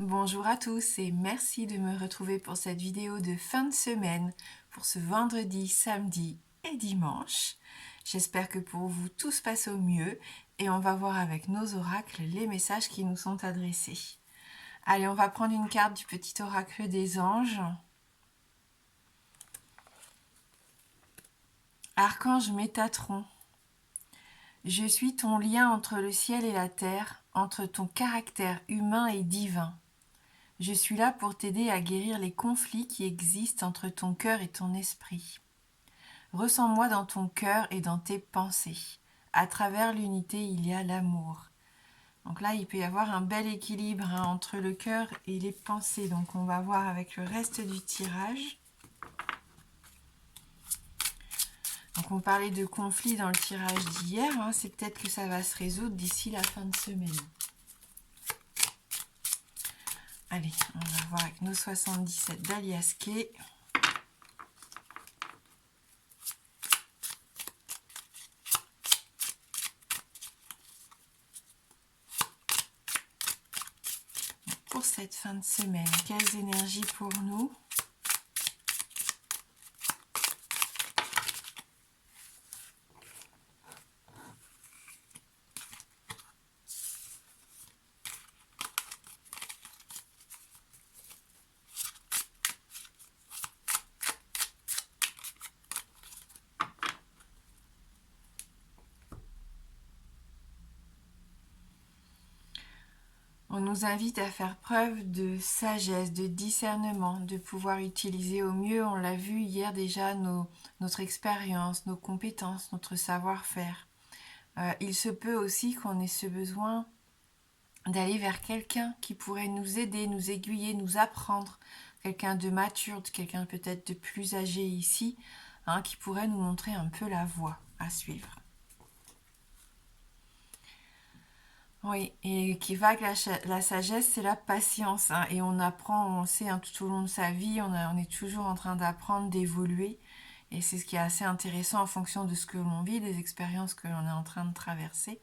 Bonjour à tous et merci de me retrouver pour cette vidéo de fin de semaine pour ce vendredi, samedi et dimanche. J'espère que pour vous tout se passe au mieux et on va voir avec nos oracles les messages qui nous sont adressés. Allez, on va prendre une carte du petit oracle des anges. Archange Métatron, je suis ton lien entre le ciel et la terre, entre ton caractère humain et divin. Je suis là pour t'aider à guérir les conflits qui existent entre ton cœur et ton esprit. Ressens-moi dans ton cœur et dans tes pensées. À travers l'unité, il y a l'amour. Donc là, il peut y avoir un bel équilibre entre le cœur et les pensées. Donc on va voir avec le reste du tirage. Donc on parlait de conflits dans le tirage d'hier. C'est peut-être que ça va se résoudre d'ici la fin de semaine. Allez, on va voir avec nos 77 d'Alias Kay. Pour cette fin de semaine, quelles énergies pour nous? On nous invite à faire preuve de sagesse, de discernement, de pouvoir utiliser au mieux, on l'a vu hier déjà, notre expérience, nos compétences, notre savoir-faire. Il se peut aussi qu'on ait ce besoin d'aller vers quelqu'un qui pourrait nous aider, nous aiguiller, nous apprendre, quelqu'un de mature, quelqu'un peut-être de plus âgé ici, qui pourrait nous montrer un peu la voie à suivre. Oui, et qui va avec la sagesse, c'est la patience. Et on apprend, on sait, tout au long de sa vie, on est toujours en train d'apprendre, d'évoluer. Et c'est ce qui est assez intéressant en fonction de ce que l'on vit, des expériences que l'on est en train de traverser.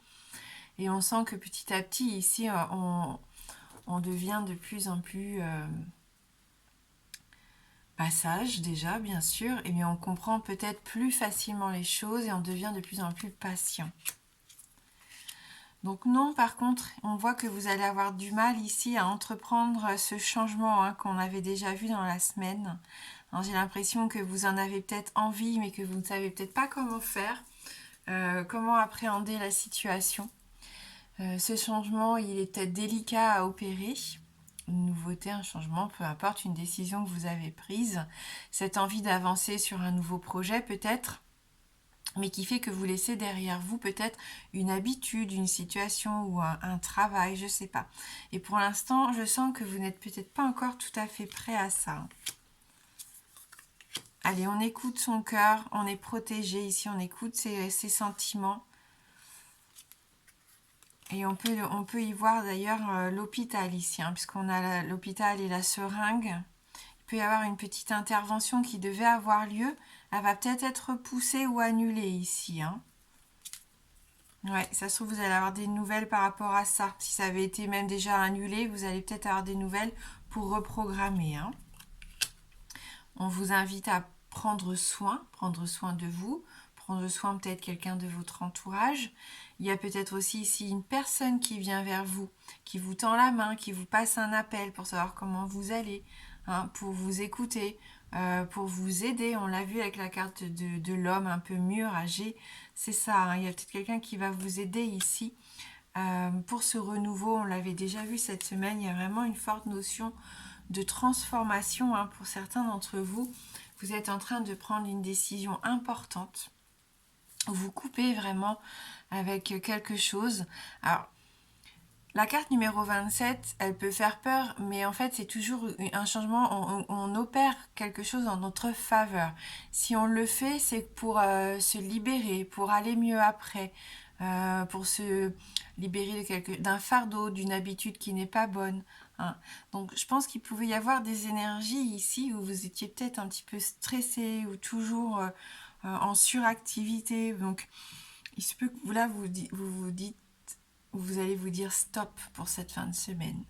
Et on sent que petit à petit, ici, on devient de plus en plus sage, déjà, bien sûr. Et bien, on comprend peut-être plus facilement les choses et on devient de plus en plus patient. Donc non, par contre, on voit que vous allez avoir du mal ici à entreprendre ce changement qu'on avait déjà vu dans la semaine. J'ai l'impression que vous en avez peut-être envie, mais que vous ne savez peut-être pas comment faire, comment appréhender la situation. Ce changement, il est peut-être délicat à opérer. Une nouveauté, un changement, peu importe, une décision que vous avez prise. Cette envie d'avancer sur un nouveau projet peut-être, mais qui fait que vous laissez derrière vous peut-être une habitude, une situation ou un travail, je ne sais pas. Et pour l'instant, je sens que vous n'êtes peut-être pas encore tout à fait prêt à ça. Allez, on écoute son cœur, on est protégé ici, on écoute ses sentiments. Et on peut y voir d'ailleurs l'hôpital ici, puisqu'on a l'hôpital et la seringue. Il peut y avoir une petite intervention qui devait avoir lieu. Elle va peut-être être repoussée ou annulée ici. Ouais, ça se trouve, vous allez avoir des nouvelles par rapport à ça. Si ça avait été même déjà annulé, vous allez peut-être avoir des nouvelles pour reprogrammer. On vous invite à prendre soin de vous, prendre soin peut-être quelqu'un de votre entourage. Il y a peut-être aussi ici une personne qui vient vers vous, qui vous tend la main, qui vous passe un appel pour savoir comment vous allez, pour vous écouter, pour vous aider. On l'a vu avec la carte de l'homme un peu mûr, âgé. C'est ça, il y a peut-être quelqu'un qui va vous aider ici. Pour ce renouveau, on l'avait déjà vu cette semaine, il y a vraiment une forte notion de transformation pour certains d'entre vous. Vous êtes en train de prendre une décision importante. Vous coupez vraiment avec quelque chose. Alors, la carte numéro 27, elle peut faire peur, mais en fait, c'est toujours un changement. On opère quelque chose en notre faveur. Si on le fait, c'est pour se libérer, pour aller mieux après, pour se libérer d'un fardeau, d'une habitude qui n'est pas bonne. Donc, je pense qu'il pouvait y avoir des énergies ici où vous étiez peut-être un petit peu stressé ou toujours en suractivité. Donc, il se peut que là, vous allez vous dire stop pour cette fin de semaine.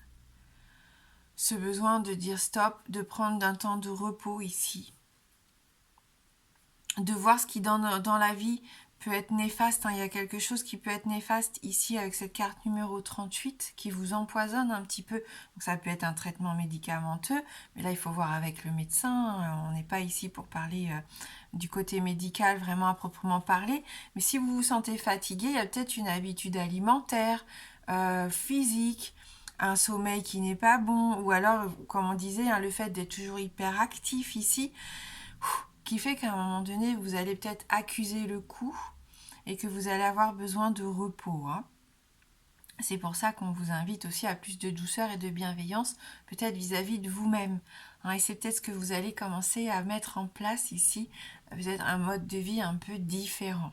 ce besoin de dire stop, de prendre un temps de repos ici, de voir ce qui dans la vie peut être néfaste. Il y a quelque chose qui peut être néfaste ici avec cette carte numéro 38 qui vous empoisonne un petit peu. Donc ça peut être un traitement médicamenteux, mais là il faut voir avec le médecin. On n'est pas ici pour parler du côté médical vraiment à proprement parler. Mais si vous vous sentez fatigué, il y a peut-être une habitude alimentaire, physique, un sommeil qui n'est pas bon, ou alors, comme on disait, le fait d'être toujours hyper actif ici, qui fait qu'à un moment donné, vous allez peut-être accuser le coup et que vous allez avoir besoin de repos. C'est pour ça qu'on vous invite aussi à plus de douceur et de bienveillance, peut-être vis-à-vis de vous-même. Et c'est peut-être ce que vous allez commencer à mettre en place ici, peut-être un mode de vie un peu différent.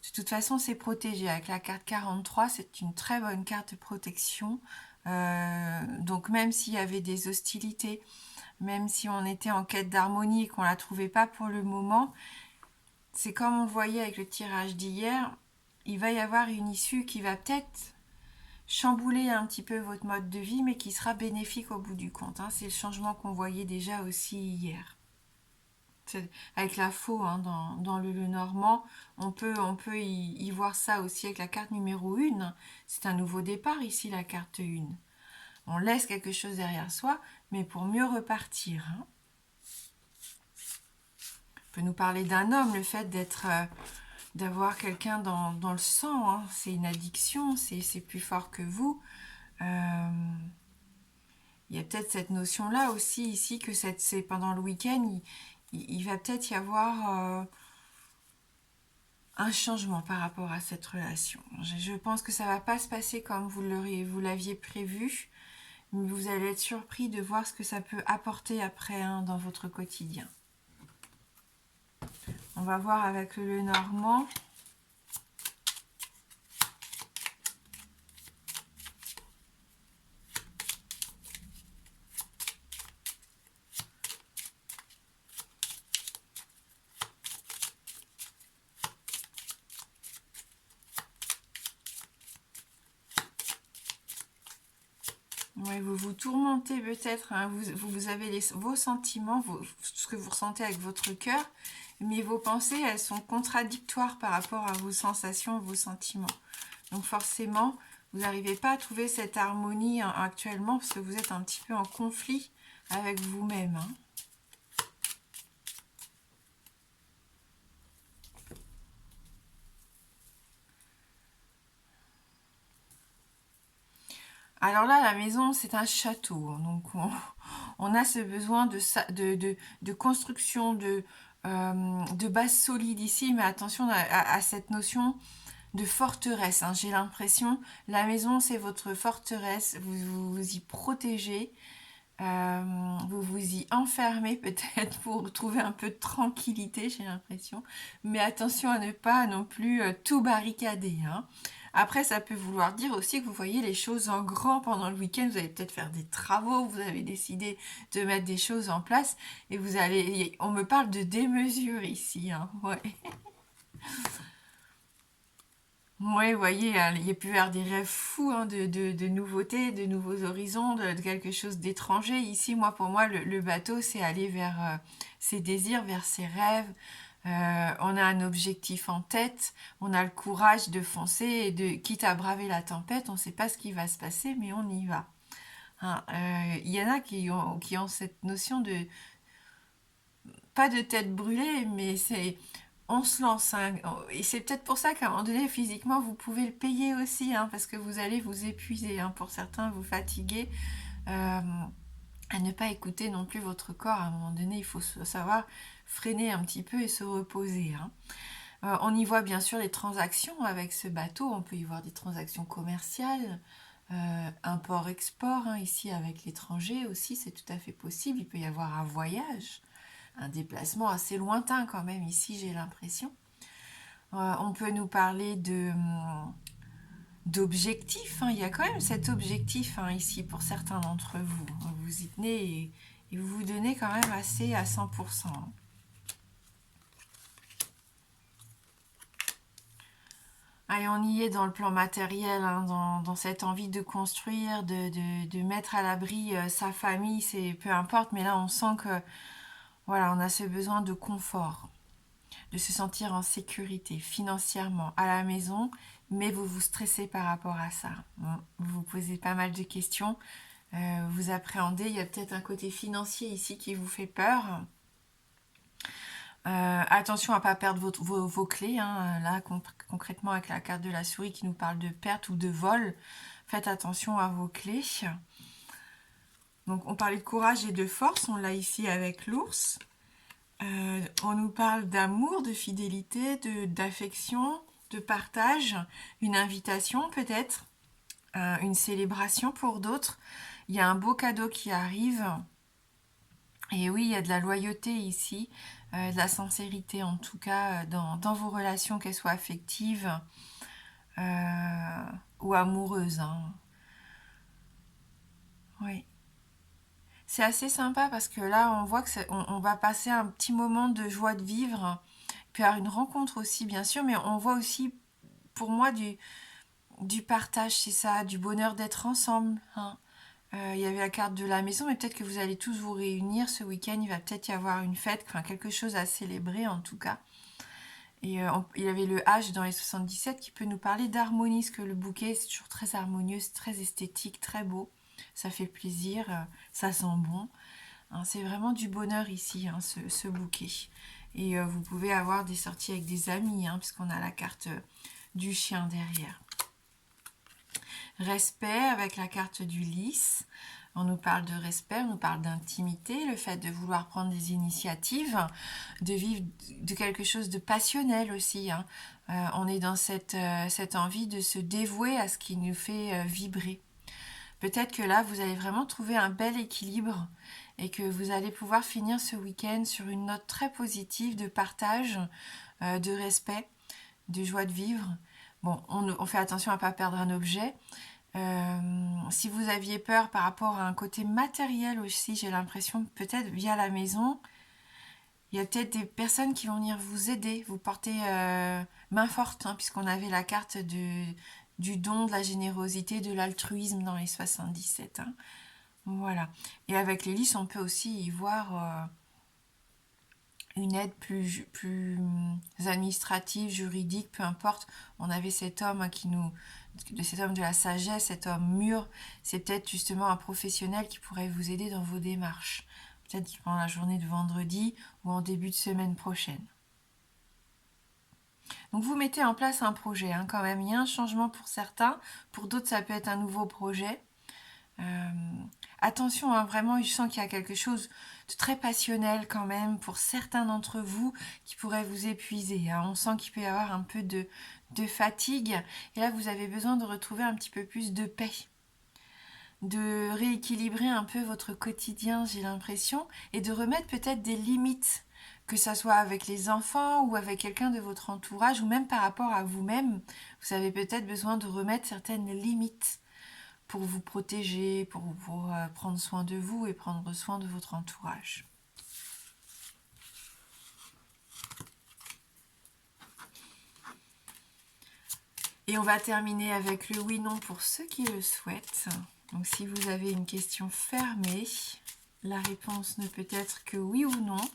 De toute façon, c'est protégé. Avec la carte 43, c'est une très bonne carte de protection. Donc même s'il y avait des hostilités, même si on était en quête d'harmonie et qu'on ne la trouvait pas pour le moment, c'est comme on le voyait avec le tirage d'hier, il va y avoir une issue qui va peut-être chambouler un petit peu votre mode de vie, mais qui sera bénéfique au bout du compte. C'est le changement qu'on voyait déjà aussi hier. Avec la faux dans le Lenormand, on peut y voir ça aussi avec la carte numéro 1. C'est un nouveau départ ici, la carte 1. On laisse quelque chose derrière soi, mais pour mieux repartir. On peut nous parler d'un homme, le fait d'avoir quelqu'un dans le sang, c'est une addiction, c'est plus fort que vous. Il y a peut-être cette notion-là aussi ici, que c'est pendant le week-end, il va peut-être y avoir un changement par rapport à cette relation. Je pense que ça va pas se passer comme vous l'aviez prévu, mais vous allez être surpris de voir ce que ça peut apporter après dans votre quotidien. On va voir avec le Lenormand. Oui, vous vous tourmentez peut-être, vous avez vos sentiments, ce que vous ressentez avec votre cœur, mais vos pensées, elles sont contradictoires par rapport à vos sensations, vos sentiments. Donc forcément, vous n'arrivez pas à trouver cette harmonie actuellement parce que vous êtes un petit peu en conflit avec vous-même. Alors là, la maison, c'est un château. Donc, on a ce besoin de construction, de base solide ici. Mais attention à cette notion de forteresse. J'ai l'impression, la maison, c'est votre forteresse. Vous vous y protégez. Vous vous y enfermez peut-être pour trouver un peu de tranquillité, j'ai l'impression. Mais attention à ne pas non plus tout barricader. Après, ça peut vouloir dire aussi que vous voyez les choses en grand pendant le week-end. Vous allez peut-être faire des travaux, vous avez décidé de mettre des choses en place. Et vous allez... On me parle de démesure ici. Ouais. Oui, vous voyez, il peut y avoir des rêves fous de nouveautés, de nouveaux horizons, de quelque chose d'étranger. Ici, pour moi, le bateau, c'est aller vers ses désirs, vers ses rêves. On a un objectif en tête, on a le courage de foncer et quitte à braver la tempête, on ne sait pas ce qui va se passer, mais on y va. Il y en a qui ont cette notion de, pas de tête brûlée, mais on se lance. Et c'est peut-être pour ça qu'à un moment donné, physiquement, vous pouvez le payer aussi, parce que vous allez vous épuiser. Pour certains, vous fatiguer. À ne pas écouter non plus votre corps. À un moment donné, il faut savoir freiner un petit peu et se reposer. On y voit bien sûr les transactions avec ce bateau. On peut y voir des transactions commerciales, import-export. Ici, avec l'étranger aussi, c'est tout à fait possible. Il peut y avoir un voyage, un déplacement assez lointain quand même. Ici, j'ai l'impression. On peut nous parler d'objectifs. Il y a quand même cet objectif ici pour certains d'entre vous. Vous y tenez et vous vous donnez quand même assez à 100%. Allez, on y est dans le plan matériel, hein, dans cette envie de construire, de mettre à l'abri sa famille, c'est peu importe, mais là on sent que voilà, on a ce besoin de confort, de se sentir en sécurité financièrement à la maison, mais vous vous stressez par rapport à ça. Bon, vous vous posez pas mal de questions, vous appréhendez, il y a peut-être un côté financier ici qui vous fait peur. Attention à ne pas perdre vos clés, hein. Là, concrètement, avec la carte de la souris qui nous parle de perte ou de vol, faites attention à vos clés. Donc, on parlait de courage et de force, on l'a ici avec l'ours. On nous parle d'amour, de fidélité, d'affection, de partage, une invitation peut-être, une célébration pour d'autres. Il y a un beau cadeau qui arrive. Et oui, il y a de la loyauté ici, de la sincérité en tout cas dans vos relations, qu'elles soient affectives ou amoureuses, hein. Oui. C'est assez sympa parce que là, on voit que on va passer un petit moment de joie de vivre, puis avoir une rencontre aussi, bien sûr, mais on voit aussi, pour moi, du partage, c'est ça, du bonheur d'être ensemble, hein. Il y avait la carte de la maison, mais peut-être que vous allez tous vous réunir ce week-end. Il va peut-être y avoir une fête, enfin quelque chose à célébrer en tout cas. Et il y avait le H dans les 77 qui peut nous parler d'harmonie, parce que le bouquet c'est toujours très harmonieux, c'est très esthétique, très beau. Ça fait plaisir, ça sent bon, hein. C'est vraiment du bonheur ici, hein, ce bouquet. Et vous pouvez avoir des sorties avec des amis, hein, puisqu'on a la carte du chien derrière. Respect avec la carte du lys. On nous parle de respect, on nous parle d'intimité, le fait de vouloir prendre des initiatives, de vivre de quelque chose de passionnel aussi, hein. On est dans cette envie de se dévouer à ce qui nous fait vibrer. Peut-être que là, vous allez vraiment trouver un bel équilibre et que vous allez pouvoir finir ce week-end sur une note très positive de partage, de respect, de joie de vivre. Bon, on fait attention à ne pas perdre un objet. Si vous aviez peur par rapport à un côté matériel aussi, j'ai l'impression que peut-être via la maison, il y a peut-être des personnes qui vont venir vous aider, vous porter main forte, hein, puisqu'on avait la carte du don, de la générosité, de l'altruisme dans les 77. Hein. Voilà. Et avec les lys, on peut aussi y voir une aide plus administrative, juridique, peu importe. On avait cet homme cet homme de la sagesse, cet homme mûr. C'est peut-être justement un professionnel qui pourrait vous aider dans vos démarches. Peut-être pendant la journée de vendredi ou en début de semaine prochaine. Donc vous mettez en place un projet, hein, quand même. Il y a un changement pour certains. Pour d'autres, ça peut être un nouveau projet. Attention, hein, vraiment, je sens qu'il y a quelque chose de très passionnel quand même pour certains d'entre vous qui pourrait vous épuiser, hein. On sent qu'il peut y avoir un peu de fatigue. Et là, vous avez besoin de retrouver un petit peu plus de paix, de rééquilibrer un peu votre quotidien, j'ai l'impression, et de remettre peut-être des limites, que ça soit avec les enfants ou avec quelqu'un de votre entourage, ou même par rapport à vous-même. Vous avez peut-être besoin de remettre certaines limites pour vous protéger, pour prendre soin de vous et prendre soin de votre entourage. Et on va terminer avec le oui-non pour ceux qui le souhaitent. Donc si vous avez une question fermée, la réponse ne peut être que oui ou non.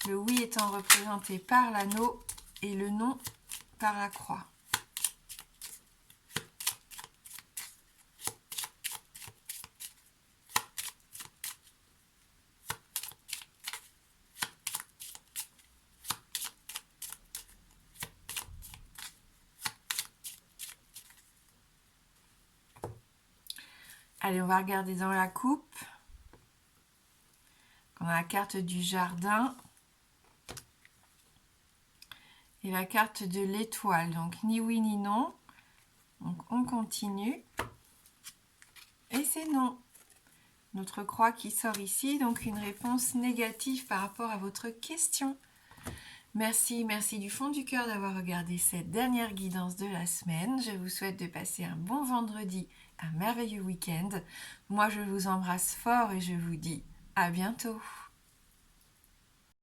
Le oui étant représenté par l'anneau et le non par la croix. Allez, on va regarder dans la coupe. On a la carte du jardin et la carte de l'étoile. Donc, ni oui ni non. Donc, on continue. Et c'est non. Notre croix qui sort ici. Donc, une réponse négative par rapport à votre question. Merci du fond du cœur d'avoir regardé cette dernière guidance de la semaine. Je vous souhaite de passer un bon vendredi, un merveilleux week-end. Moi, je vous embrasse fort et je vous dis à bientôt.